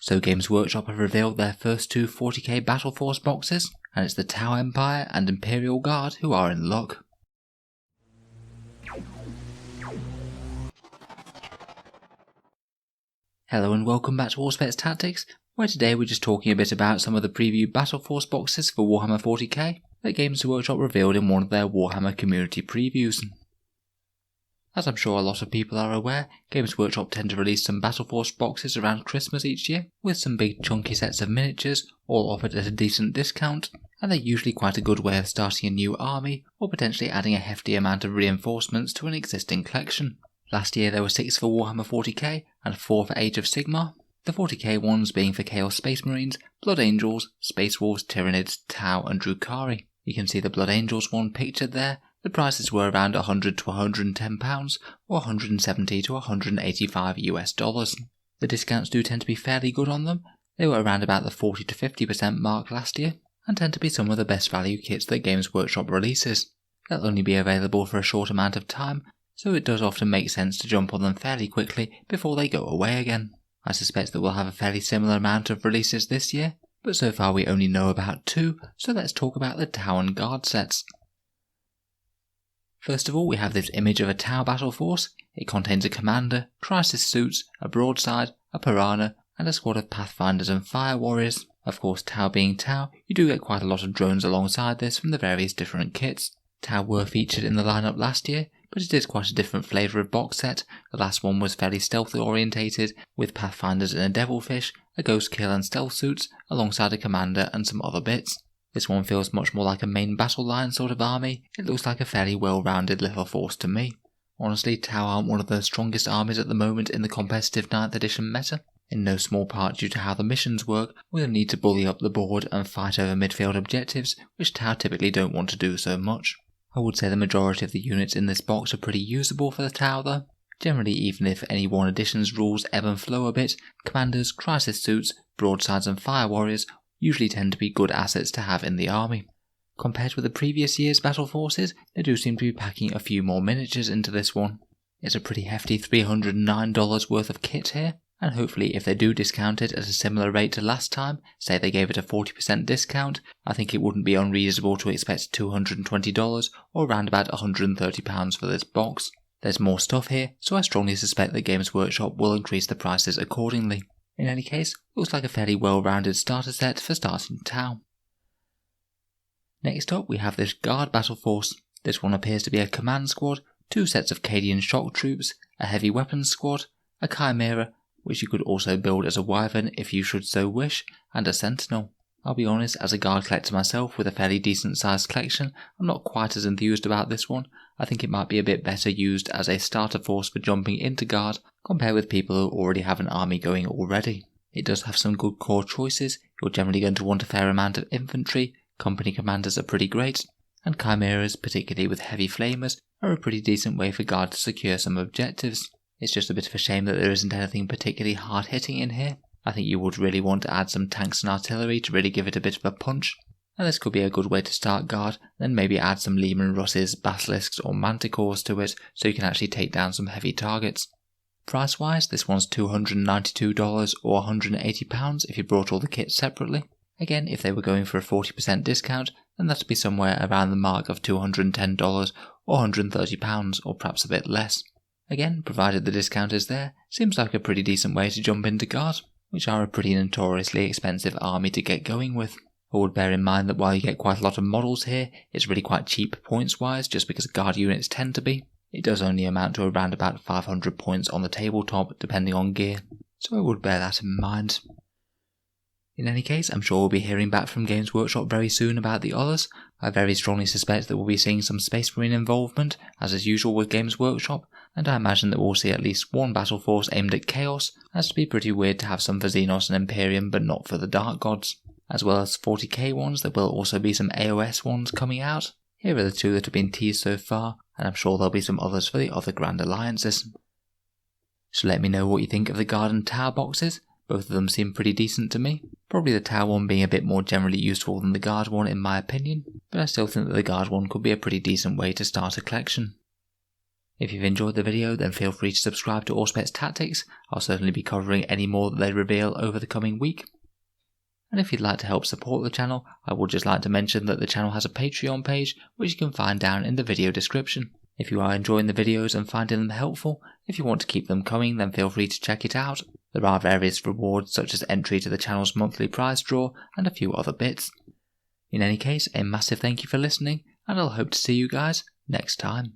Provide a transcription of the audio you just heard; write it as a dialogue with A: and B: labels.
A: So Games Workshop have revealed their first two 40k Battleforce boxes, and it's the Tau Empire and Imperial Guard who are in luck. Hello and welcome back to Allspec Tactics, where today we're just talking a bit about some of the preview Battleforce boxes for Warhammer 40k that Games Workshop revealed in one of their Warhammer community previews. As I'm sure a lot of people are aware, Games Workshop tend to release some Battleforce boxes around Christmas each year, with some big chunky sets of miniatures, all offered at a decent discount, and they're usually quite a good way of starting a new army, or potentially adding a hefty amount of reinforcements to an existing collection. Last year there were 6 for Warhammer 40k, and 4 for Age of Sigmar, the 40k ones being for Chaos Space Marines, Blood Angels, Space Wolves, Tyranids, Tau and Drukhari. You can see the Blood Angels one pictured there. The prices were around £100 to £110 or $170 to $185 US. The discounts do tend to be fairly good on them. They were around about the 40 to 50% mark last year, and tend to be some of the best value kits that Games Workshop releases. They'll only be available for a short amount of time, so it does often make sense to jump on them fairly quickly before they go away again. I suspect that we'll have a fairly similar amount of releases this year, but so far we only know about 2, so let's talk about the Tau and Guard sets. First of all, we have this image of a Tau battle force. It contains a commander, crisis suits, a broadside, a piranha, and a squad of pathfinders and fire warriors. Of course, Tau being Tau, you do get quite a lot of drones alongside this from the various different kits. Tau were featured in the lineup last year, but it is quite a different flavour of box set. The last one was fairly stealth orientated, with pathfinders and a devilfish, a ghost kill and stealth suits, alongside a commander and some other bits. This one feels much more like a main battle line sort of army. It looks like a fairly well-rounded little force to me. Honestly, Tau aren't one of the strongest armies at the moment in the competitive 9th edition meta, in no small part due to how the missions work, with a need to bully up the board and fight over midfield objectives, which Tau typically don't want to do so much. I would say the majority of the units in this box are pretty usable for the Tau though. Generally, even if any one edition's rules ebb and flow a bit, commanders, crisis suits, broadsides and fire warriors usually tend to be good assets to have in the army. Compared with the previous year's battle forces, they do seem to be packing a few more miniatures into this one. It's a pretty hefty $309 worth of kit here, and hopefully if they do discount it at a similar rate to last time, say they gave it a 40% discount, I think it wouldn't be unreasonable to expect $220 or around about £130 for this box. There's more stuff here, so I strongly suspect that Games Workshop will increase the prices accordingly. In any case, looks like a fairly well-rounded starter set for starting Tau. Next up we have this Guard Battle Force. This one appears to be a command squad, 2 sets of Cadian shock troops, a heavy weapons squad, a Chimera, which you could also build as a Wyvern if you should so wish, and a Sentinel. I'll be honest, as a Guard collector myself with a fairly decent sized collection, I'm not quite as enthused about this one. I think it might be a bit better used as a starter force for jumping into Guard, compared with people who already have an army going already. It does have some good core choices. You're generally going to want a fair amount of infantry, company commanders are pretty great, and Chimeras, particularly with heavy flamers, are a pretty decent way for Guard to secure some objectives. It's just a bit of a shame that there isn't anything particularly hard hitting in here. I think you would really want to add some tanks and artillery to really give it a bit of a punch, and this could be a good way to start Guard, then maybe add some Leman Russes, Basilisks or Manticores to it so you can actually take down some heavy targets. Price wise, this one's $292 or £180 if you brought all the kits separately. Again, if they were going for a 40% discount, then that'd be somewhere around the mark of $210 or £130 or perhaps a bit less. Again, provided the discount is there, seems like a pretty decent way to jump into Guard, which are a pretty notoriously expensive army to get going with. I would bear in mind that while you get quite a lot of models here, it's really quite cheap points wise just because Guard units tend to be. It does only amount to around about 500 points on the tabletop depending on gear, so I would bear that in mind. In any case, I'm sure we'll be hearing back from Games Workshop very soon about the others. I very strongly suspect that we'll be seeing some Space Marine involvement, as is usual with Games Workshop, and I imagine that we'll see at least one battle force aimed at Chaos, as it'd be pretty weird to have some for Xenos and Imperium but not for the Dark Gods. As well as 40k ones, there will also be some AOS ones coming out. Here are the 2 that have been teased so far, and I'm sure there'll be some others for the other Grand Alliances. So let me know what you think of the Guard and Tau boxes. Both of them seem pretty decent to me. Probably the Tau one being a bit more generally useful than the Guard one in my opinion, but I still think that the Guard one could be a pretty decent way to start a collection. If you've enjoyed the video, then feel free to subscribe to Auspex Tactics. I'll certainly be covering any more that they reveal over the coming week. And if you'd like to help support the channel, I would just like to mention that the channel has a Patreon page, which you can find down in the video description. If you are enjoying the videos and finding them helpful, if you want to keep them coming, then feel free to check it out. There are various rewards such as entry to the channel's monthly prize draw and a few other bits. In any case, a massive thank you for listening, and I'll hope to see you guys next time.